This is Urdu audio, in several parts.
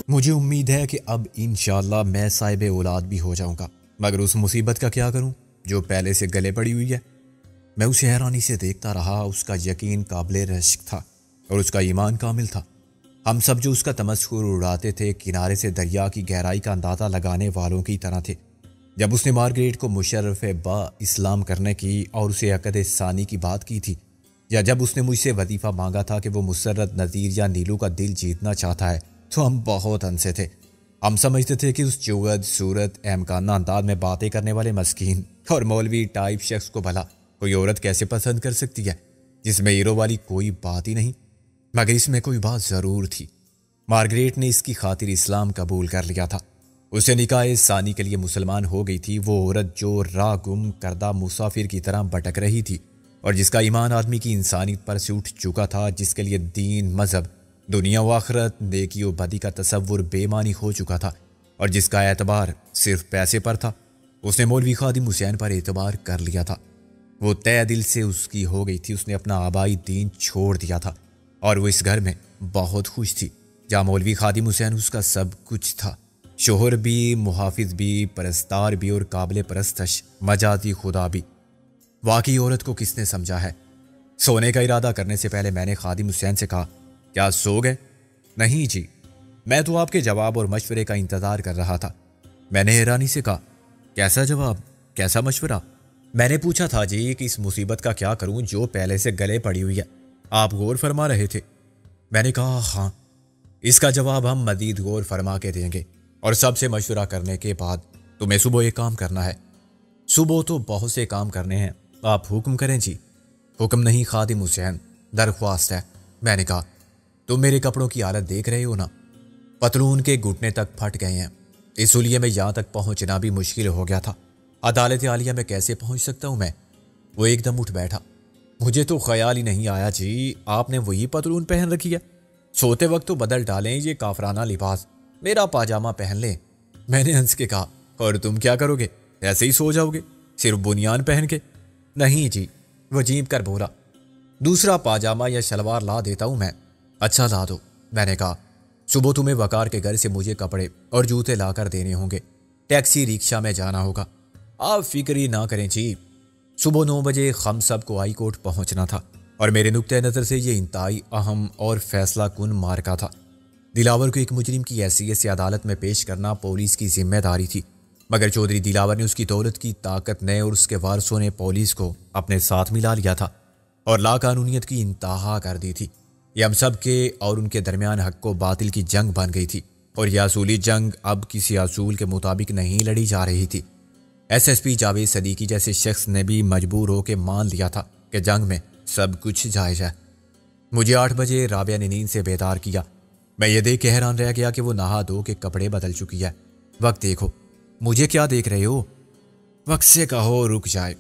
مجھے امید ہے کہ اب انشاءاللہ میں صاحب اولاد بھی ہو جاؤں گا، مگر اس مصیبت کا کیا کروں جو پہلے سے گلے پڑی ہوئی ہے۔ میں اسے حیرانی سے دیکھتا رہا۔ اس کا یقین قابل رشک تھا اور اس کا ایمان کامل تھا۔ ہم سب جو اس کا تمسخر اڑاتے تھے کنارے سے دریا کی گہرائی کا اندازہ لگانے والوں کی طرح تھے۔ جب اس نے مارگریٹ کو مشرف با اسلام کرنے کی اور اسے عقد ثانی کی بات کی تھی، یا جب اس نے مجھ سے وظیفہ مانگا تھا کہ وہ مسرت نذیر یا نیلو کا دل جیتنا چاہتا ہے، تو ہم بہت ہنسے تھے۔ ہم سمجھتے تھے کہ اس چوغد صورت احمقانہ انداز میں باتیں کرنے والے مسکین اور مولوی ٹائپ شخص کو بھلا کوئی عورت کیسے پسند کر سکتی ہے جس میں ہیرو والی کوئی بات ہی نہیں۔ مگر اس میں کوئی بات ضرور تھی۔ مارگریٹ نے اس کی خاطر اسلام قبول کر لیا تھا۔ اسے نکاح ثانی کے لیے مسلمان ہو گئی تھی۔ وہ عورت جو راہ گم کردہ مسافر کی طرح بھٹک رہی تھی اور جس کا ایمان آدمی کی انسانیت پر سے اٹھ چکا تھا، جس کے لیے دین، مذہب، دنیا و آخرت، نیکی و بدی کا تصور بے معنی ہو چکا تھا اور جس کا اعتبار صرف پیسے پر تھا، اس نے مولوی خادم حسین پر اعتبار کر لیا تھا۔ وہ تہ دل سے اس کی ہو گئی تھی۔ اس نے اپنا آبائی دین چھوڑ دیا تھا اور وہ اس گھر میں بہت خوش تھی جہاں مولوی خادم حسین اس کا سب کچھ تھا، شوہر بھی، محافظ بھی، پرستار بھی اور قابل پرستش مجازی خدا بھی۔ واقعی عورت کو کس نے سمجھا ہے؟ سونے کا ارادہ کرنے سے پہلے میں نے خادم حسین سے کہا، کیا سو گئے؟ نہیں جی، میں تو آپ کے جواب اور مشورے کا انتظار کر رہا تھا۔ میں نے حیرانی سے کہا، کیسا جواب، کیسا مشورہ؟ میں نے پوچھا تھا جی کہ اس مصیبت کا کیا کروں جو پہلے سے گلے پڑی ہوئی ہے۔ آپ غور فرما رہے تھے؟ میں نے کہا، ہاں۔ اس کا جواب ہم مزید غور فرما کے دیں گے اور سب سے مشورہ کرنے کے بعد تمہیں صبح ایک کام کرنا ہے۔ صبح تو بہت سے کام کرنے ہیں، آپ حکم کریں جی۔ حکم نہیں خادم حسین، درخواست ہے۔ میں نے کہا، تم میرے کپڑوں کی حالت دیکھ رہے ہو نا، پتلون کے گھٹنے تک پھٹ گئے ہیں، اس لیے میں یہاں تک پہنچنا بھی مشکل ہو گیا تھا۔ عدالت عالیہ میں کیسے پہنچ سکتا ہوں میں؟ وہ ایک دم اٹھ بیٹھا۔ مجھے تو خیال ہی نہیں آیا جی، آپ نے وہی پتلون پہن رکھی ہے؟ سوتے وقت تو بدل ڈالیں یہ کافرانہ لباس، میرا پاجامہ پہن لیں۔ میں نے ہنس کے کہا، اور تم کیا کرو گے؟ ایسے ہی سو جاؤ گے صرف بنیان پہن کے؟ نہیں جی، وہ جیب کر بولا، دوسرا پاجامہ یا شلوار لا دیتا ہوں میں۔ اچھا لا دو۔ میں نے کہا، صبح تمہیں وقار کے گھر سے مجھے کپڑے اور جوتے لا کر دینے ہوں گے، ٹیکسی رکشا میں جانا ہوگا۔ آپ فکر ہی نہ کریں جی۔ صبح 9 بجے ہم سب کو ہائی کورٹ پہنچنا تھا اور میرے نقطۂ نظر سے یہ انتہائی اہم اور فیصلہ کن مارکا تھا۔ دلاور کو ایک مجرم کی حیثیت سے عدالت میں پیش کرنا پولیس کی ذمہ داری تھی، مگر چودھری دلاور نے، اس کی دولت کی طاقت نے اور اس کے وارثوں نے پولیس کو اپنے ساتھ ملا لیا تھا اور لا قانونیت کی انتہا کر دی تھی۔ یہ ہم سب کے اور ان کے درمیان حق و باطل کی جنگ بن گئی تھی اور یہ اصولی جنگ اب کسی اصول کے مطابق نہیں لڑی جا رہی تھی۔ S S P Javed Siddiqui جیسے شخص نے بھی مجبور ہو کے مان لیا تھا کہ جنگ میں سب کچھ جائز ہے۔ مجھے 8 بجے رابعہ نے نیند سے بیدار کیا۔ میں یہ دیکھ کے حیران رہ گیا کہ وہ نہا دھو کے کپڑے بدل چکی ہے۔ وقت دیکھو۔ مجھے کیا دیکھ رہے ہو؟ وقت سے کہو رک جائے۔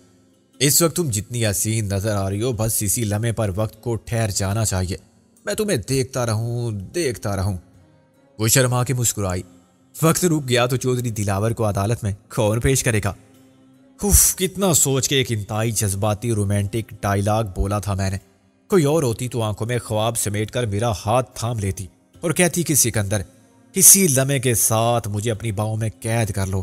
اس وقت تم جتنی حسین نظر آ رہی ہو، بس اسی لمحے پر وقت کو ٹھہر جانا چاہیے، میں تمہیں دیکھتا رہوں۔ وہ شرما کے مسکرائی۔ وقت رک گیا تو چودھری دلاور کو عدالت میں کون پیش کرے گا؟ کتنا سوچ کے ایک انتہائی جذباتی رومانٹک ڈائلاگ بولا تھا میں نے۔ کوئی اور ہوتی تو آنکھوں میں خواب سمیٹ کر میرا ہاتھ تھام لیتی اور کہتی کہ سکندر، اسی لمحے کے ساتھ مجھے اپنی باہوں میں قید کر لو۔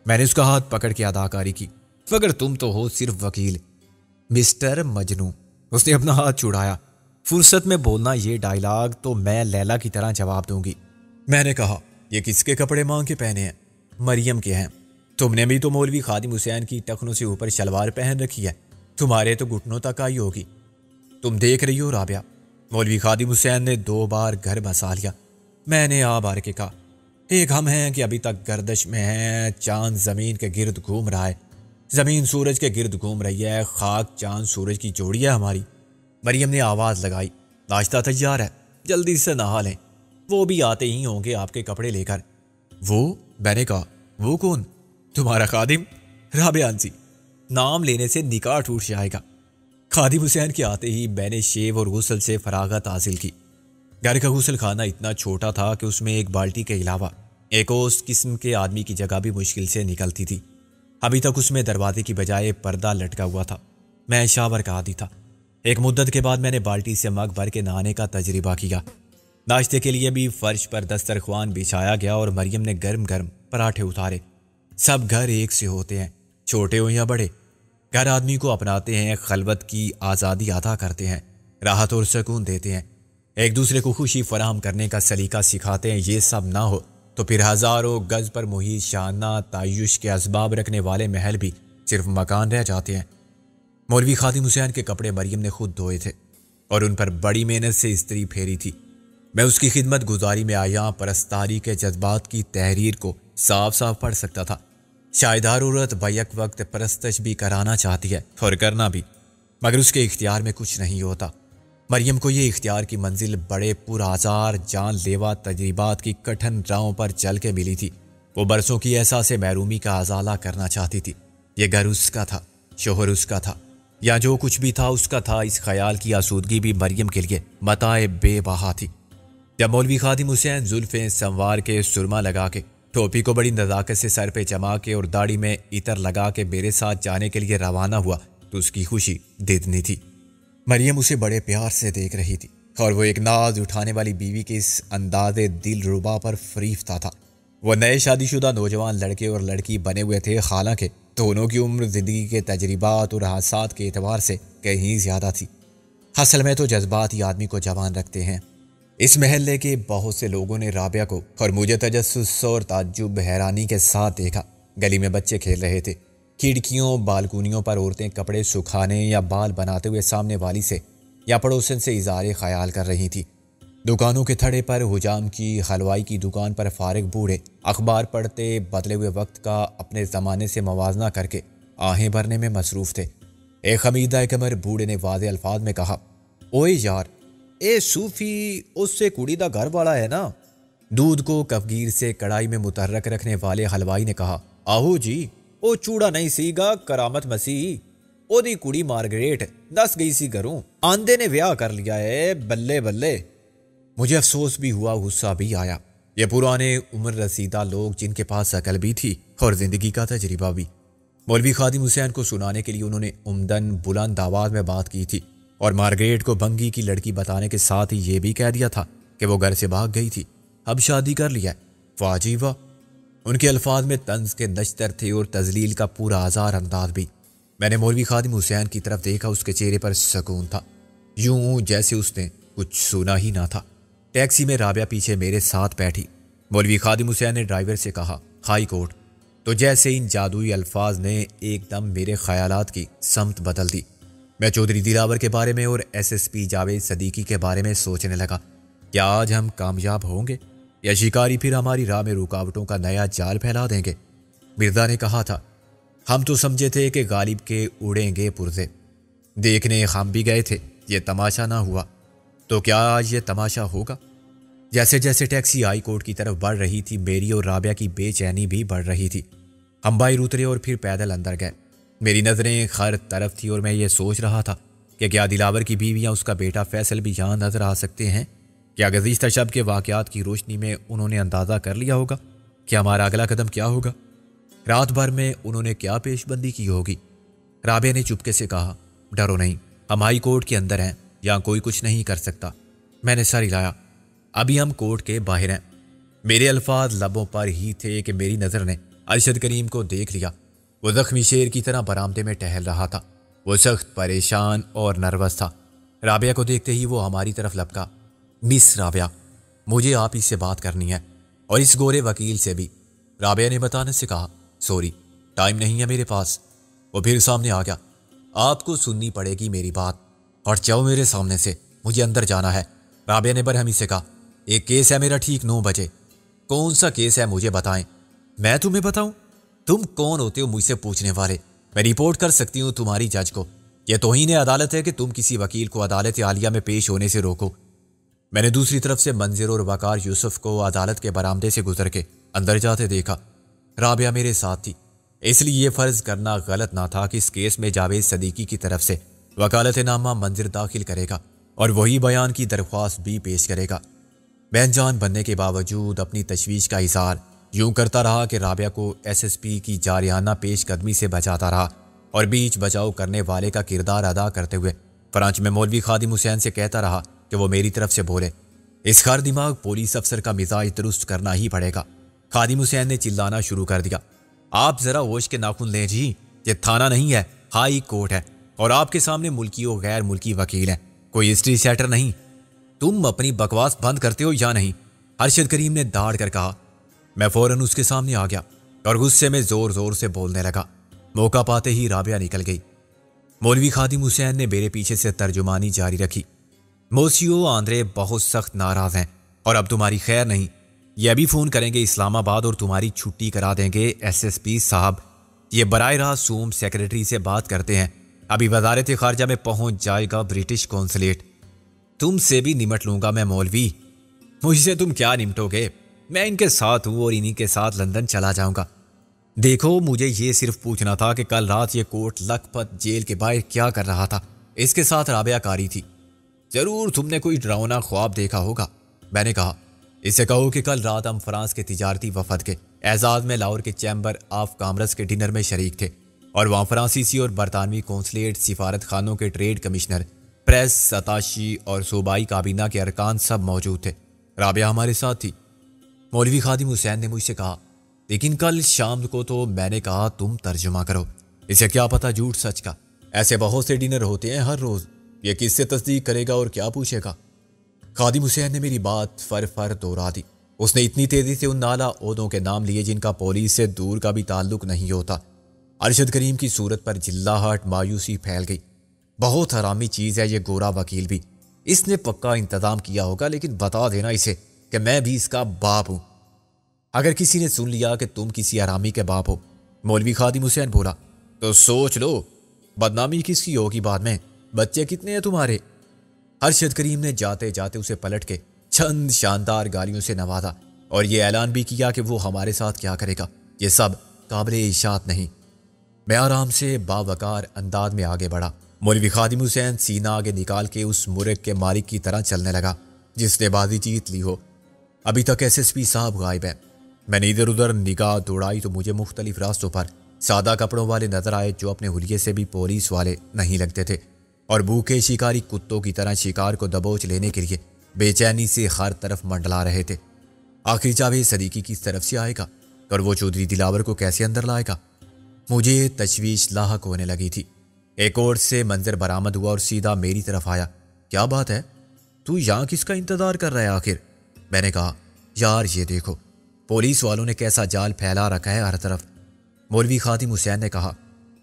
میں نے اس کا ہاتھ پکڑ کے اداکاری کی۔ مگر تم تو ہو صرف وکیل، مسٹر مجنوں۔ اس نے اپنا ہاتھ چھڑایا۔ فرصت میں بولنا یہ ڈائلاگ تو میں لیلا کی طرح جواب دوں گی۔ میں نے کہا، یہ کس کے کپڑے مانگ کے پہنے ہیں؟ مریم کے ہیں۔ تم نے بھی تو مولوی خادم حسین کی ٹخنوں سے اوپر شلوار پہن رکھی ہے، تمہارے تو گھٹنوں تک آئی ہوگی۔ تم دیکھ رہی ہو رابعہ، مولوی خادم حسین نے 2 بار گھر بسا لیا۔ میں نے بار کے کہا، ایک ہم ہیں کہ ابھی تک گردش میں ہیں، چاند زمین کے گرد گھوم رہا ہے، زمین سورج کے گرد گھوم رہی ہے، خاک چاند سورج کی جوڑی ہے ہماری۔ مریم نے آواز لگائی، ناشتہ تیار ہے، جلدی سے نہا لیں، وہ بھی آتے ہی ہوں گے آپ کے کپڑے لے کر۔ وہ؟ میں نے کہا، وہ کون؟ تمہارا خادم؟ رابعہ ہنسی، نام لینے سے نکاح ٹوٹ جائے گا۔ خادم حسین کے آتے ہی میں نے شیو اور غسل سے فراغت حاصل کی۔ گھر کا غسل خانہ اتنا چھوٹا تھا کہ اس میں ایک بالٹی کے علاوہ ایک اوس قسم کے آدمی کی جگہ بھی مشکل سے نکلتی تھی۔ ابھی تک اس میں دروازے کی بجائے پردہ لٹکا ہوا تھا۔ میں شاور کا عادی تھا۔ ایک مدت کے بعد میں نے بالٹی سے مگ بھر کے نہانے کا تجربہ کیا۔ ناشتے کے لیے بھی فرش پر دسترخوان بچھایا گیا اور مریم نے گرم گرم پراٹھے اتارے۔ سب گھر ایک سے ہوتے ہیں، چھوٹے ہو یا بڑے۔ گھر آدمی کو اپناتے ہیں، خلوت کی آزادی عطا کرتے ہیں، راحت اور سکون دیتے ہیں، ایک دوسرے کو خوشی فراہم کرنے کا سلیقہ سکھاتے ہیں۔ یہ سب نہ ہو تو پھر ہزاروں گز پر محیط شانہ تعیش کے اسباب رکھنے والے محل بھی صرف مکان رہ جاتے ہیں۔ مولوی خادم حسین کے کپڑے مریم نے خود دھوئے تھے اور ان پر بڑی محنت سے استری پھیری تھی۔ میں اس کی خدمت گزاری میں آیا پرستاری کے جذبات کی تحریر کو صاف صاف پڑھ سکتا تھا۔ شاید ہر عورت بیک وقت پرستش بھی کرانا چاہتی ہے اور کرنا بھی، مگر اس کے اختیار میں کچھ نہیں ہوتا۔ مریم کو یہ اختیار کی منزل بڑے پرآزار جان لیوا تجربات کی کٹھن راہوں پر چل کے ملی تھی۔ وہ برسوں کی احساس محرومی کا ازالہ کرنا چاہتی تھی۔ یہ گھر اس کا تھا، شوہر اس کا تھا، یا جو کچھ بھی تھا اس کا تھا۔ اس خیال کی آسودگی بھی مریم کے لیے متاع بے بہا تھی۔ جب مولوی خادم حسین زلفیں سنوار کے سرما لگا کے، ٹوپی کو بڑی نزاکت سے سر پہ جما کے اور داڑھی میں عطر لگا کے میرے ساتھ جانے کے لیے روانہ ہوا تو اس کی خوشی دیدنی تھی۔ مریم اسے بڑے پیار سے دیکھ رہی تھی اور وہ ایک ناز اٹھانے والی بیوی کے اس انداز دل ربا پر فریفتہ تھا۔ وہ نئے شادی شدہ نوجوان لڑکے اور لڑکی بنے ہوئے تھے، حالانکہ دونوں کی عمر زندگی کے تجربات اور حادثات کے اعتبار سے کہیں زیادہ تھی۔ اصل میں تو جذبات ہی آدمی کو جوان رکھتے ہیں۔ اس محلے کے بہت سے لوگوں نے رابعہ کو اور مجھے تجسس اور تعجب حیرانی کے ساتھ دیکھا۔ گلی میں بچے کھیل رہے تھے، کھڑکیوں بالکونیوں پر عورتیں کپڑے سکھانے یا بال بناتے ہوئے سامنے والی سے یا پڑوسن سے اظہار خیال کر رہی تھی۔ دکانوں کے تھڑے پر حجام کی حلوائی کی دکان پر فارغ بوڑھے اخبار پڑھتے بدلے ہوئے وقت کا اپنے زمانے سے موازنہ کر کے آہیں بھرنے میں مصروف تھے۔ ایک خمیدہ کمر بوڑھے نے واضح الفاظ میں کہا، اوئے یار، اے صوفی اس سے کڑی دا گھر والا ہے نا؟ دودھ کو کفگیر سے کڑائی میں متحرک رکھنے والے حلوائی نے کہا، آہو جی، او چوڑا نہیں سی گا کرامت مسیح، او دی کڑی مارگریٹ دس گئی سی گھروں، آندے نے ویاہ کر لیا ہے، بلے بلے۔ مجھے افسوس بھی ہوا، غصہ بھی آیا۔ یہ پرانے عمر رسیدہ لوگ جن کے پاس عقل بھی تھی اور زندگی کا تجربہ بھی۔ مولوی خادم حسین کو سنانے کے لیے انہوں نے عمدن بلند آواز میں بات کی تھی اور مارگریٹ کو بنگی کی لڑکی بتانے کے ساتھ ہی یہ بھی کہہ دیا تھا کہ وہ گھر سے بھاگ گئی تھی، اب شادی کر لیا ہے۔ واہ جی واہ! ان کے الفاظ میں طنز کے نشتر تھے اور تذلیل کا پورا ہزار انداز بھی۔ میں نے مولوی خادم حسین کی طرف دیکھا، اس کے چہرے پر سکون تھا، یوں جیسے اس نے کچھ سنا ہی نہ تھا۔ ٹیکسی میں رابعہ پیچھے میرے ساتھ بیٹھی۔ مولوی خادم حسین نے ڈرائیور سے کہا، ہائی کورٹ۔ تو جیسے ان جادوئی الفاظ نے ایک دم میرے خیالات کی سمت بدل دی۔ میں چودھری دلاور کے بارے میں اور S S P Javed Siddiqui کے بارے میں سوچنے لگا، کیا آج ہم کامیاب ہوں گے یا شکاری پھر ہماری راہ میں رکاوٹوں کا نیا جال پھیلا دیں گے؟ مرزا نے کہا تھا، ہم تو سمجھے تھے کہ غالب کے اڑیں گے پرزے، دیکھنے ہم بھی گئے تھے، یہ تماشا نہ ہوا، تو کیا آج یہ تماشا ہوگا؟ جیسے جیسے ٹیکسی ہائی کورٹ کی طرف بڑھ رہی تھی، میری اور رابعہ کی بے چینی بھی بڑھ رہی تھی۔ ہم باہر اترے اور پھر پیدل اندر گئے۔ میری نظریں ہر طرف تھی اور میں یہ سوچ رہا تھا کہ کیا دلاور کی بیوی یا اس کا بیٹا فیصل بھی یہاں نظر آ سکتے ہیں؟ کیا گزشتہ شب کے واقعات کی روشنی میں انہوں نے اندازہ کر لیا ہوگا کہ ہمارا اگلا قدم کیا ہوگا؟ رات بھر میں انہوں نے کیا پیش بندی کی ہوگی؟ رابعہ نے چپکے سے کہا، ڈرو نہیں، ہم ہائی کورٹ کے اندر ہیں، یہاں کوئی کچھ نہیں کر سکتا۔ میں نے سر ہلایا، ابھی ہم کورٹ کے باہر ہیں۔ میرے الفاظ لبوں پر ہی تھے کہ میری نظر نے ارشد کریم کو دیکھ لیا۔ وہ زخمی شیر کی طرح برآمدے میں ٹہل رہا تھا، وہ سخت پریشان اور نروس تھا۔ رابعہ کو دیکھتے ہی وہ ہماری طرف لپکا، مس رابعہ، مجھے آپ ہی سے بات کرنی ہے، اور اس گورے وکیل سے بھی۔ رابعہ نے بتانے سے کہا، سوری، ٹائم نہیں ہے میرے پاس۔ وہ پھر سامنے آ گیا، آپ کو سننی پڑے گی میری بات، اور جاؤ میرے سامنے سے، مجھے اندر جانا ہے۔ رابعہ نے برہمی سے کہا، ایک کیس ہے میرا ٹھیک 9 بجے۔ کون سا کیس ہے مجھے بتائیں۔ میں تمہیں بتاؤں؟ تم کون ہوتے ہو مجھ سے پوچھنے والے؟ میں رپورٹ کر سکتی ہوں تمہاری جج کو۔ یہ توہین عدالت ہے کہ تم کسی وکیل کو عدالت عالیہ میں پیش ہونے سے روکو۔ میں نے دوسری طرف سے منظر اور وقار یوسف کو عدالت کے برآمدے سے گزر کے اندر جاتے دیکھا۔ رابعہ میرے ساتھ تھی، اس لیے یہ فرض کرنا غلط نہ تھا کہ اس کیس میں جاوید صدیقی کی طرف سے وکالت نامہ منظر داخل کرے گا اور وہی بیان کی درخواست بھی پیش کرے گا۔ میں انجان بننے کے باوجود اپنی تشویش کا اظہار یوں کرتا رہا کہ رابعہ کو ایس ایس پی کی جارحانہ پیش قدمی سے بچاتا رہا اور بیچ بچاؤ کرنے والے کا کردار ادا کرتے ہوئے فرانچ میں مولوی خادم حسین سے کہتا رہا کہ وہ میری طرف سے بولے۔ اس خر دماغ پولیس افسر کا مزاج درست کرنا ہی پڑے گا۔ خادم حسین نے چلانا شروع کر دیا، آپ ذرا ہوش کے ناخن لیں جی، یہ تھانہ نہیں ہے، ہائی کورٹ ہے، اور آپ کے سامنے ملکی و غیر ملکی وکیل ہیں، کوئی ہسٹری سیٹر نہیں۔ تم اپنی بکواس بند کرتے ہو یا نہیں؟ ارشد کریم نے داڑ کر کہا۔ میں فوراً اس کے سامنے آ گیا اور غصے میں زور زور سے بولنے لگا۔ موقع پاتے ہی رابعہ نکل گئی۔ مولوی خادم حسین نے میرے پیچھے سے ترجمانی جاری رکھی۔ موسیو آندرے بہت سخت ناراض ہیں اور اب تمہاری خیر نہیں، یہ ابھی فون کریں گے اسلام آباد اور تمہاری چھٹی کرا دیں گے ایس پی صاحب، یہ براہ راست سوم سیکرٹری سے بات کرتے ہیں، ابھی وزارت خارجہ میں پہنچ جائے گا برٹش کونسلیٹ۔ تم سے بھی نمٹ لوں گا میں مولوی۔ مجھ سے تم کیا نمٹو گے؟ میں ان کے ساتھ ہوں اور انہی کے ساتھ لندن چلا جاؤں گا۔ دیکھو مجھے یہ صرف پوچھنا تھا کہ کل رات یہ کوٹ لکھپت جیل کے باہر کیا کر رہا تھا؟ اس کے ساتھ رابعہ کاری تھی۔ ضرور تم نے کوئی ڈراؤنا خواب دیکھا ہوگا، میں نے کہا۔ اسے کہو کہ کل رات ہم فرانس کے تجارتی وفد کے اعزاز میں لاہور کے چیمبر آف کامرس کے ڈنر میں شریک تھے، اور وہاں فرانسیسی اور برطانوی کونسلیٹ، سفارت خانوں کے ٹریڈ کمشنر، پریس ستاشی اور صوبائی کابینہ کے ارکان سب موجود تھے۔ رابعہ ہمارے ساتھ تھی۔ مولوی خادم حسین نے مجھ سے کہا، لیکن کل شام کو تو میں نے کہا تم ترجمہ کرو، اسے کیا پتہ جھوٹ سچ کا، ایسے بہت سے ڈنر ہوتے ہیں ہر روز، یہ کس سے تصدیق کرے گا اور کیا پوچھے گا؟ خادم حسین نے میری بات فر دہرا دی۔ اس نے اتنی تیزی سے ان نالا عہدوں کے نام لیے جن کا پولیس سے دور کا بھی تعلق نہیں ہوتا۔ ارشد کریم کی صورت پر جلاہٹ مایوسی پھیل گئی۔ بہت حرامی چیز ہے یہ گورا وکیل بھی، اس نے پکا انتظام کیا ہوگا، لیکن بتا دینا اسے کہ میں بھی اس کا باپ ہوں۔ اگر کسی نے سن لیا کہ تم کسی حرامی کے باپ ہو، مولوی خادم حسین بولا، تو سوچ لو بدنامی کس کی ہوگی بعد میں۔ بچے کتنے ہیں تمہارے؟ ارشد کریم نے جاتے جاتے اسے پلٹ کے چند شاندار گالیوں سے نوازا اور یہ اعلان بھی کیا کہ وہ ہمارے ساتھ کیا کرے گا، یہ سب قابل اشاعت نہیں۔ میں آرام سے باوقار انداز میں آگے بڑھا۔ مولوی خادم حسین سینہ آگے نکال کے اس مرغ کے مالک کی طرح چلنے لگا جس نے بازی جیت لی ہو۔ ابھی تک ایس پی صاحب غائب ہیں۔ میں نے ادھر ادھر نگاہ دوڑائی تو مجھے مختلف راستوں پر سادہ کپڑوں والے نظر آئے جو اپنے حلیے سے بھی پولیس والے نہیں لگتے تھے، اور بھوکے شکاری کتوں کی طرح شکار کو دبوچ لینے کے لیے بے چینی سے ہر طرف منڈلا رہے تھے۔ آخر جاوید صدیقی کس طرف سے آئے گا اور وہ چودھری دلاور کو کیسے اندر لائے گا؟ مجھے تشویش لاحق ہونے لگی تھی۔ ایک اور سے منظر برآمد ہوا اور سیدھا میری طرف آیا۔ کیا بات ہے؟ تو یہاں کس کا انتظار کر رہا ہے آخر؟ میں نے کہا، یار یہ دیکھو پولیس والوں نے کیسا جال پھیلا رکھا ہے ہر طرف۔ مولوی خادم حسین نے کہا،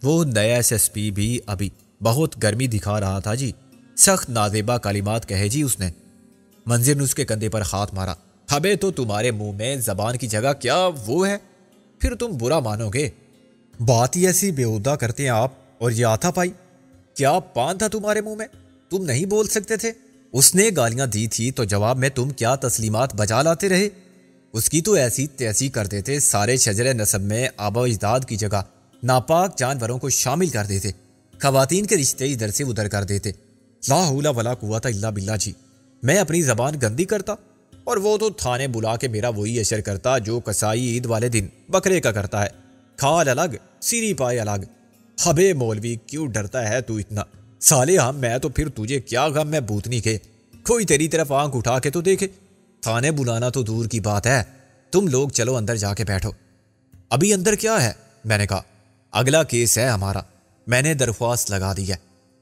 وہ نیا ایس پی بھی ابھی بہت گرمی دکھا رہا تھا جی، سخت نازیبا کلمات کہے جی اس نے۔ منظر نے اس کے کندھے پر ہاتھ مارا۔ ابے تو تمہارے منہ میں زبان کی جگہ کیا وہ ہے؟ پھر تم برا مانو گے۔ بات ہی ایسی بےہودہ کرتے ہیں آپ، اور یہ آتھا پائی کیا پان تھا تمہارے منہ میں؟ تم نہیں بول سکتے تھے؟ اس نے گالیاں دی تھی تو جواب میں تم کیا تسلیمات بجا لاتے رہے؟ اس کی تو ایسی تیسی کر دیتے، سارے شجر نسب میں آبا و اجداد کی جگہ ناپاک جانوروں کو شامل کر دیتے، خواتین کے رشتے ادھر سے ادھر کر دیتے۔ لا حول ولا قوت الا باللہ جی، میں اپنی زبان گندی کرتا اور وہ تو تھانے بلا کے میرا وہی اشر کرتا جو کسائی عید والے دن بکرے کا کرتا ہے، کھال الگ سیری پائے الگ۔ ہبے مولوی کیوں ڈرتا ہے تو اتنا؟ سالے ہم میں تو پھر تجھے کیا غم میں بوتنی کے؟ کوئی تیری طرف آنکھ اٹھا کے تو دیکھے۔ تھانے بلانا تو دور کی بات ہے، تم لوگ چلو اندر جا کے بیٹھو۔ ابھی اندر کیا ہے؟ میں نے کہا، اگلا کیس ہے ہمارا، میں نے درخواست لگا دی ہے۔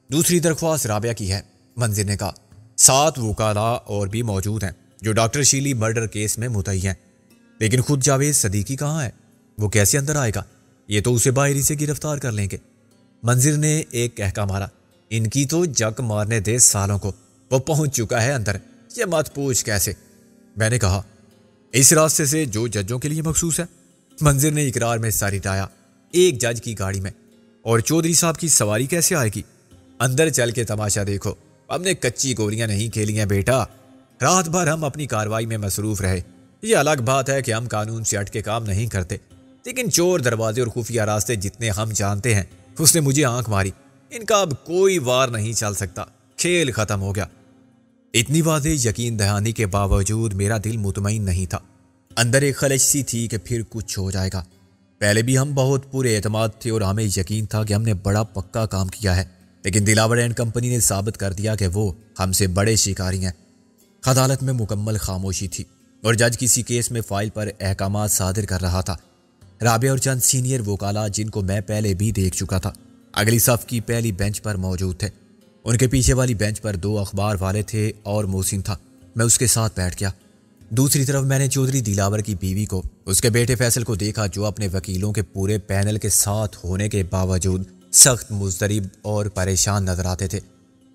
دوسری درخواست رابعہ کی ہے، منظر نے کہا۔ 7 وکلاء اور بھی موجود ہیں جو ڈاکٹر شیلی مرڈر کیس میں مدعی ہیں، لیکن خود جاوید صدیقی کہاں ہے؟ وہ کیسے اندر آئے گا؟ یہ تو اسے باہری سے گرفتار کر لیں گے۔ منظر نے ایک کہکا مارا، ان کی تو جک مارنے دے سالوں کو، وہ پہنچ چکا ہے اندر، یہ مت پوچھ کیسے۔ میں نے کہا، اس راستے سے جو ججوں کے لیے مخصوص ہے۔ منظر نے اقرار میں سر ہٹایا۔ ایک جج کی گاڑی میں، اور چودھری صاحب کی سواری کیسے آئے گی؟ اندر چل کے تماشا دیکھو، ہم نے کچی گولیاں نہیں کھیلی ہیں بیٹا، رات بھر ہم اپنی کارروائی میں مصروف رہے۔ یہ الگ بات ہے کہ ہم قانون سے ہٹ کے کام نہیں کرتے، لیکن چور دروازے اور خفیہ راستے جتنے ہم جانتے ہیں۔ اس نے مجھے آنکھ ماری، ان کا اب کوئی وار نہیں چل سکتا، کھیل ختم ہو گیا۔ اتنی واضح یقین دہانی کے باوجود میرا دل مطمئن نہیں تھا، اندر ایک خلش سی تھی کہ پھر کچھ ہو جائے گا۔ پہلے بھی ہم بہت پورے اعتماد تھے اور ہمیں یقین تھا کہ ہم نے بڑا پکا کام کیا ہے، لیکن دلاور اینڈ کمپنی نے ثابت کر دیا کہ وہ ہم سے بڑے شکاری ہیں۔ عدالت میں مکمل خاموشی تھی اور جج کسی کیس میں فائل پر احکامات صادر کر رہا تھا۔ رابعہ اور چند سینئر وکلاء جن کو میں پہلے بھی دیکھ چکا تھا اگلی صف کی پہلی بینچ پر موجود تھے۔ ان کے پیچھے والی بینچ پر 2 اخبار والے تھے اور محسن تھا۔ میں اس کے ساتھ بیٹھ گیا۔ دوسری طرف میں نے چودھری دلاور کی بیوی کو، اس کے بیٹے فیصل کو دیکھا، جو اپنے وکیلوں کے پورے پینل کے ساتھ ہونے کے باوجود سخت مضطرب اور پریشان نظر آتے تھے۔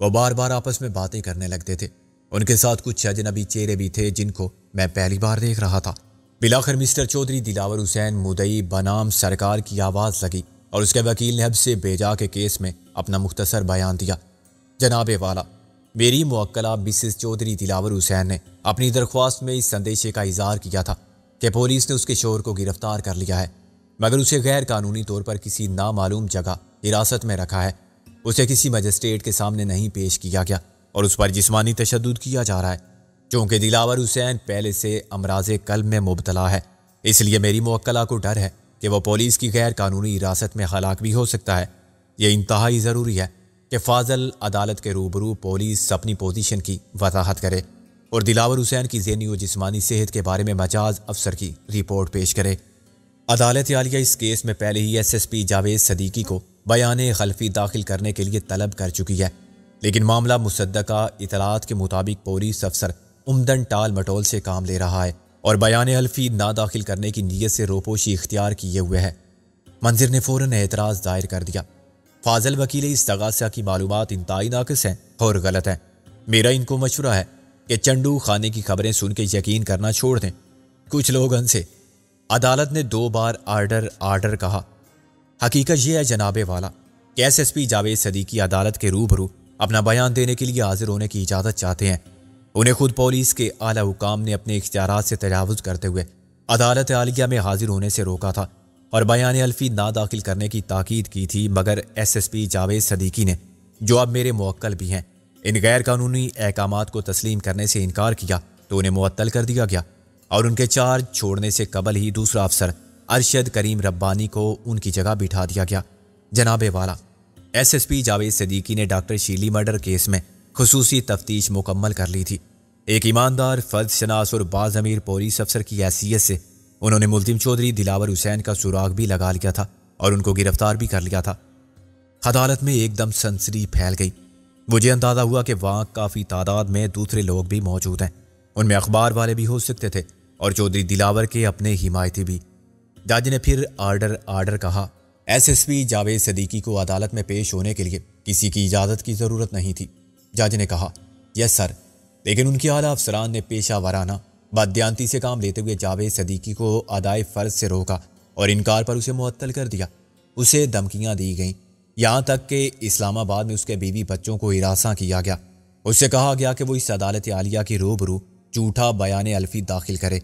وہ بار بار آپس میں باتیں کرنے لگتے تھے۔ ان کے ساتھ کچھ اجنبی چہرے بھی تھے جن کو میں پہلی بار دیکھ رہا تھا۔ بلاخر مسٹر چودھری دلاور حسین مدعی بنام سرکار کی آواز لگی اور اس کے وکیل نے حب سے بھیجا کے کیس میں اپنا مختصر بیان دیا۔ جناب والا، میری موکلہ مسز چودھری دلاور حسین نے اپنی درخواست میں اس اندیشے کا اظہار کیا تھا کہ پولیس نے اس کے شوہر کو گرفتار کر لیا ہے، مگر اسے غیر قانونی طور پر کسی نامعلوم جگہ حراست میں رکھا ہے۔ اسے کسی مجسٹریٹ کے سامنے نہیں پیش کیا گیا اور اس پر جسمانی تشدد کیا جا رہا ہے۔ چونکہ دلاور حسین پہلے سے امراض قلب میں مبتلا ہے، اس لیے میری موکلہ کو ڈر ہے کہ وہ پولیس کی غیر قانونی حراست میں ہلاک بھی ہو سکتا ہے۔ یہ انتہائی ضروری ہے کہ فاضل عدالت کے روبرو پولیس اپنی پوزیشن کی وضاحت کرے اور دلاور حسین کی ذہنی و جسمانی صحت کے بارے میں مجاز افسر کی رپورٹ پیش کرے۔ عدالت عالیہ اس کیس میں پہلے ہی S S P Javed Siddiqui کو بیان خلفی داخل کرنے کے لیے طلب کر چکی ہے، لیکن معاملہ مصدقہ اطلاعات کے مطابق پولیس افسر عمدن ٹال مٹول سے کام لے رہا ہے اور بیان حلفی نہ داخل کرنے کی نیت سے روپوشی اختیار کیے ہوئے ہے۔ منظر نے فوراً اعتراض دائر کر دیا۔ فاضل وکیل استغاثہ کی معلومات انتہائی ناقص ہیں اور غلط ہیں۔ میرا ان کو مشورہ ہے کہ چنڈو خانے کی خبریں سن کے یقین کرنا چھوڑ دیں۔ کچھ لوگ ہنسے۔ عدالت نے 2 بار آرڈر کہا۔ حقیقت یہ ہے جناب والا کہ S S P Javed Siddiqui عدالت کے روبرو اپنا بیان دینے کے لیے حاضر ہونے کی اجازت چاہتے ہیں۔ انہیں خود پولیس کے اعلیٰ حکام نے اپنے اختیارات سے تجاوز کرتے ہوئے عدالت عالیہ میں حاضر ہونے سے روکا تھا اور بیان حلفی نہ داخل کرنے کی تاکید کی تھی، مگر S S P Javed Siddiqui نے، جو اب میرے موکل بھی ہیں، ان غیر قانونی احکامات کو تسلیم کرنے سے انکار کیا تو انہیں معطل کر دیا گیا اور ان کے چارج چھوڑنے سے قبل ہی دوسرا افسر ارشد کریم ربانی کو ان کی جگہ بٹھا دیا گیا۔ جناب والا، S S P Javed Siddiqui نے ڈاکٹر شیلی مرڈر کیس میں خصوصی تفتیش مکمل کر لی تھی۔ ایک ایماندار، فرد شناس اور باضمیر پولیس افسر کی حیثیت سے انہوں نے ملزم چودھری دلاور حسین کا سراغ بھی لگا لیا تھا اور ان کو گرفتار بھی کر لیا تھا۔ عدالت میں ایک دم سنسنی پھیل گئی۔ مجھے اندازہ ہوا کہ وہاں کافی تعداد میں دوسرے لوگ بھی موجود ہیں، ان میں اخبار والے بھی ہو سکتے تھے اور چودھری دلاور کے اپنے حمایتی بھی۔ جج نے پھر آرڈر کہا۔ S S P Javed Siddiqui کو عدالت میں پیش ہونے کے لیے کسی کی اجازت کی ضرورت نہیں تھی۔ جج نے کہا، یس سر، لیکن ان کے اعلیٰ افسران نے پیشہ ورانہ بددیانتی سے کام لیتے ہوئے جاوید صدیقی کو ادائے فرض سے روکا اور انکار پر اسے معطل کر دیا۔ اسے دھمکیاں دی گئیں، یہاں تک کہ اسلام آباد میں اس کے بیوی بچوں کو ہراساں کیا گیا۔ اس سے کہا گیا کہ وہ اس عدالت عالیہ کی روبرو جھوٹا بیان حلفی داخل کرے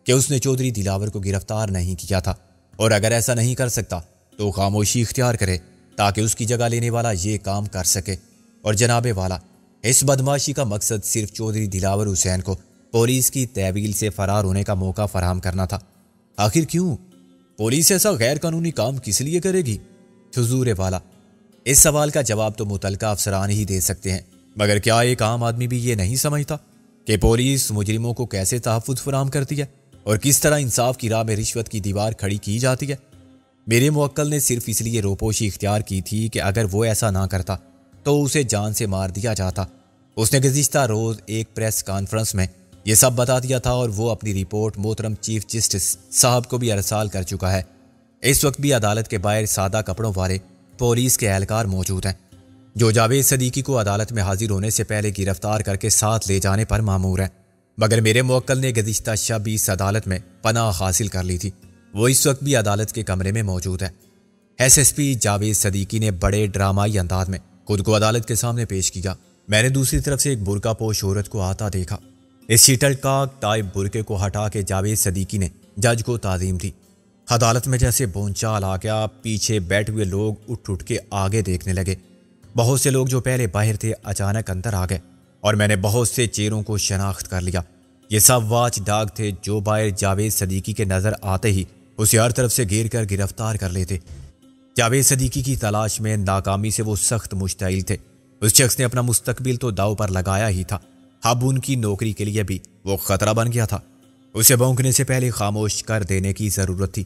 کہ اس نے چودھری دلاور کو گرفتار نہیں کیا تھا، اور اگر ایسا نہیں کر سکتا تو خاموشی اختیار کرے تاکہ اس کی جگہ لینے والا یہ کام کر سکے۔ اور جناب والا، اس بدماشی کا مقصد صرف چودھری دلاور حسین کو پولیس کی تحویل سے فرار ہونے کا موقع فراہم کرنا تھا۔ آخر کیوں؟ پولیس ایسا غیر قانونی کام کس لیے کرے گی؟ حضور والا، اس سوال کا جواب تو متعلقہ افسران ہی دے سکتے ہیں، مگر کیا ایک عام آدمی بھی یہ نہیں سمجھتا کہ پولیس مجرموں کو کیسے تحفظ فراہم کرتی ہے اور کس طرح انصاف کی راہ میں رشوت کی دیوار کھڑی کی جاتی ہے؟ میرے موکل نے صرف اس لیے روپوشی اختیار کی تھی کہ اگر وہ ایسا نہ کرتا تو اسے جان سے مار دیا جاتا۔ اس نے گزشتہ روز ایک پریس کانفرنس میں یہ سب بتا دیا تھا اور وہ اپنی رپورٹ محترم چیف جسٹس صاحب کو بھی ارسال کر چکا ہے۔ اس وقت بھی عدالت کے باہر سادہ کپڑوں والے پولیس کے اہلکار موجود ہیں جو جاوید صدیقی کو عدالت میں حاضر ہونے سے پہلے گرفتار کر کے ساتھ لے جانے پر مامور ہیں، مگر میرے موکل نے گزشتہ شب اس عدالت میں پناہ حاصل کر لی تھی۔ وہ اس وقت بھی عدالت کے کمرے میں موجود ہے۔ S S P Javed Siddiqui نے بڑے ڈرامائی انداز میں خود کو عدالت کے سامنے پیش کیا۔ میں نے دوسری طرف سے ایک برقع پوش عورت کو آتا دیکھا۔ اس شٹل کاک ٹائپ برقعے کو ہٹا کے جاوید صدیقی نے جج کو تعظیم دی۔ عدالت میں جیسے بونچال آ گیا، پیچھے بیٹھے ہوئے لوگ اٹھ کے آگے دیکھنے لگے۔ بہت سے لوگ جو پہلے باہر تھے اچانک اندر آ گئے اور میں نے بہت سے چہروں کو شناخت کر لیا۔ یہ سب واچ ڈاگ تھے جو باہر جاوید صدیقی کے نظر آتے ہی اسے ہر طرف سے گھیر کر گرفتار کر لیتے۔ جاوید صدیقی کی تلاش میں ناکامی سے وہ سخت مشتعل تھے۔ اس شخص نے اپنا مستقبل تو داؤ پر لگایا ہی تھا، اب ان کی نوکری کے لیے بھی وہ خطرہ بن گیا تھا۔ اسے بھونکنے سے پہلے خاموش کر دینے کی ضرورت تھی۔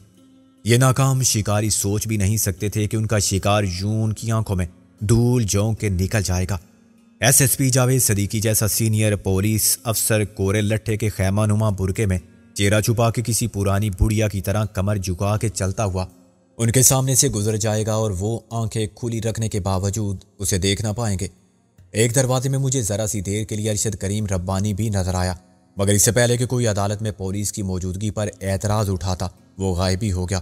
یہ ناکام شکاری سوچ بھی نہیں سکتے تھے کہ ان کا شکار یوں ان کی آنکھوں میں دھول جھونک کے نکل جائے گا۔ S S P Javed Siddiqui جیسا سینئر پولیس افسر کورے لٹھے کے خیمہ نما برقعے میں چہرہ چھپا کے کسی پرانی بڑھیا کی طرح کمر جھکا کے چلتا ہوا ان کے سامنے سے گزر جائے گا اور وہ آنکھیں کھلی رکھنے کے باوجود اسے دیکھ نہ پائیں گے۔ ایک دروازے میں مجھے ذرا سی دیر کے لیے ارشد کریم ربانی بھی نظر آیا، مگر اس سے پہلے کہ کوئی عدالت میں پولیس کی موجودگی پر اعتراض اٹھاتا وہ غائب ہی ہو گیا۔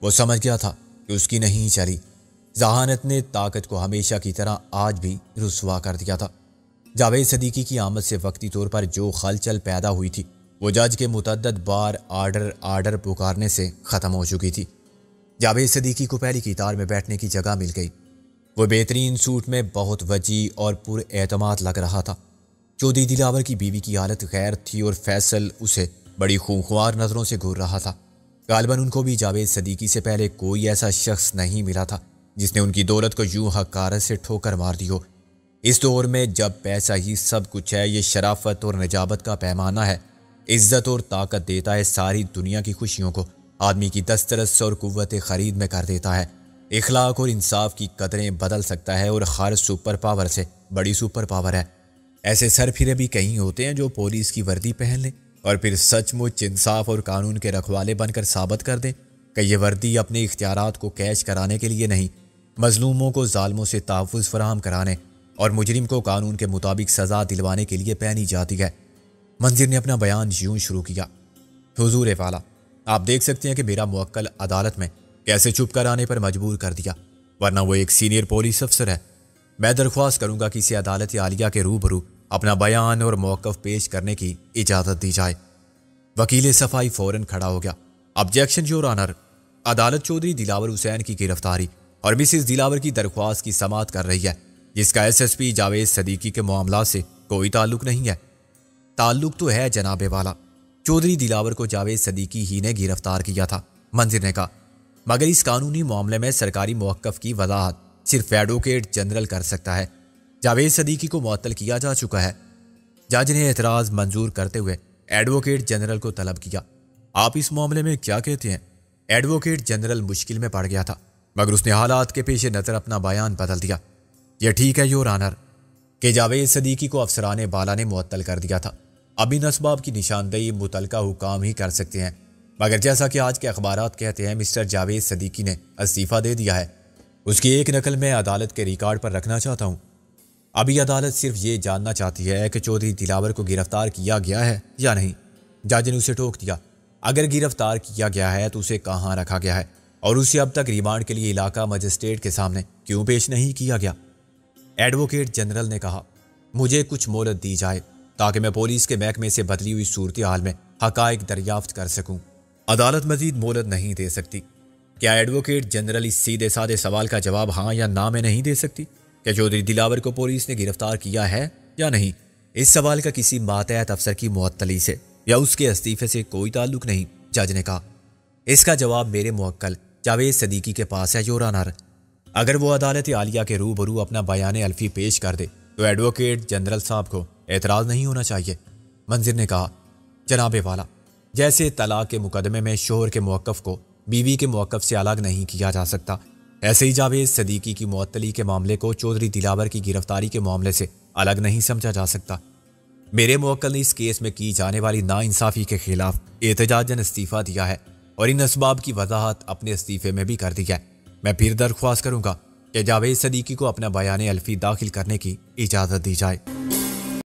وہ سمجھ گیا تھا کہ اس کی نہیں چلی۔ ذہانت نے طاقت کو ہمیشہ کی طرح آج بھی رسوا کر دیا تھا۔ جاوید صدیقی کی آمد سے وقتی طور پر جو خلچل پیدا ہوئی تھی وہ جج کے متعدد بار آرڈر پکارنے سے ختم ہو چکی تھی۔ جاوید صدیقی کو پہلی قطار میں بیٹھنے کی جگہ مل گئی۔ وہ بہترین سوٹ میں بہت وجیح اور پر اعتماد لگ رہا تھا۔ چودھری دلاور کی بیوی کی حالت غیر تھی اور فیصل اسے بڑی خونخوار نظروں سے گھور رہا تھا۔ غالباً ان کو بھی جاوید صدیقی سے پہلے کوئی ایسا شخص نہیں ملا تھا جس نے ان کی دولت کو یوں حقارت سے ٹھوکر مار دی ہو۔ اس دور میں جب پیسہ ہی سب کچھ ہے، یہ شرافت اور نجابت کا پیمانہ ہے، عزت اور طاقت دیتا ہے، ساری دنیا کی خوشیوں کو آدمی کی دسترس اور قوت خرید میں کر دیتا ہے، اخلاق اور انصاف کی قدریں بدل سکتا ہے اور ہر سپر پاور سے بڑی سپر پاور ہے۔ ایسے سر پھرے بھی کہیں ہوتے ہیں جو پولیس کی وردی پہن لیں اور پھر سچ مچ انصاف اور قانون کے رکھوالے بن کر ثابت کر دیں کہ یہ وردی اپنے اختیارات کو کیش کرانے کے لیے نہیں، مظلوموں کو ظالموں سے تحفظ فراہم کرانے اور مجرم کو قانون کے مطابق سزا دلوانے کے لیے پہنی جاتی ہے۔ منظر نے اپنا بیان یوں شروع کیا: حضور والا، آپ دیکھ سکتے ہیں کہ میرا موکل عدالت میں کیسے چھپ کر آنے پر مجبور کر دیا، ورنہ وہ ایک سینئر پولیس افسر ہے۔ میں درخواست کروں گا کہ اسے عدالت عالیہ کے روبرو اپنا بیان اور موقف پیش کرنے کی اجازت دی جائے۔ وکیل صفائی فوراً کھڑا ہو گیا: آبجیکشن یور آنر، عدالت چودھری دلاور حسین کی گرفتاری اور مسز دلاور کی درخواست کی سماعت کر رہی ہے، جس کا S S P Javed Siddiqui کے معاملات سے کوئی تعلق نہیں ہے۔ تعلق تو ہے جناب والا، چودھری دلاور کو جاوید صدیقی ہی نے گرفتار کیا تھا، منظر نے کہا، مگر اس قانونی معاملے میں سرکاری موقف کی وضاحت صرف ایڈوکیٹ جنرل کر سکتا ہے۔ جاوید صدیقی کو معطل کیا جا چکا ہے۔ جج نے اعتراض منظور کرتے ہوئے ایڈوکیٹ جنرل کو طلب کیا: آپ اس معاملے میں کیا کہتے ہیں؟ ایڈوکیٹ جنرل مشکل میں پڑ گیا تھا، مگر اس نے حالات کے پیش نظر اپنا بیان بدل دیا: یہ ٹھیک ہے یور آنر کہ جاوید صدیقی کو افسران بالا نے معطل کر دیا تھا۔ اب ان اسباب کی نشاندہی متعلقہ حکام ہی کر سکتے ہیں، مگر جیسا کہ آج کے اخبارات کہتے ہیں مسٹر جاوید صدیقی نے استعفیٰ دے دیا ہے۔ اس کی ایک نقل میں عدالت کے ریکارڈ پر رکھنا چاہتا ہوں۔ ابھی عدالت صرف یہ جاننا چاہتی ہے کہ چودھری دلاور کو گرفتار کیا گیا ہے یا نہیں۔ جج نے اسے ٹوک دیا: اگر گرفتار کیا گیا ہے تو اسے کہاں رکھا گیا ہے اور اسے اب تک ریمانڈ کے لیے علاقہ مجسٹریٹ کے سامنے کیوں پیش نہیں کیا گیا؟ ایڈوکیٹ جنرل نے کہا: مجھے کچھ مہلت دی جائے تاکہ میں پولیس کے محکمے سے بدلی ہوئی صورتحال میں حقائق دریافت کر سکوں۔ عدالت مزید مہلت نہیں دے سکتی۔ کیا ایڈوکیٹ جنرل اس سیدھے سادے سوال کا جواب ہاں یا نہ میں نہیں دے سکتی کہ چودھری دلاور کو پولیس نے گرفتار کیا ہے یا نہیں؟ اس سوال کا کسی ماتحت افسر کی معطلی سے یا اس کے استعفے سے کوئی تعلق نہیں، جج نے کہا۔ اس کا جواب میرے موکل جاوید صدیقی کے پاس ہے یور آنر۔ اگر وہ عدالت عالیہ کے روبرو اپنا بیان الفی پیش کر دے تو ایڈوکیٹ جنرل صاحب کو اعتراض نہیں ہونا چاہیے، منظر نے کہا۔ جناب والا، جیسے طلاق کے مقدمے میں شوہر کے موقف کو بیوی کے موقف سے الگ نہیں کیا جا سکتا، ایسے ہی جاوید صدیقی کی معطلی کے معاملے کو چودھری دلاور کی گرفتاری کے معاملے سے الگ نہیں سمجھا جا سکتا۔ میرے موکل نے اس کیس میں کی جانے والی ناانصافی کے خلاف احتجاجاً استعفیٰ دیا ہے اور ان اسباب کی وضاحت اپنے استعفے میں بھی کر دی ہے۔ میں پھر درخواست کروں گا کہ جاوید صدیقی کو اپنا بیان الفی داخل کرنے کی اجازت دی جائے۔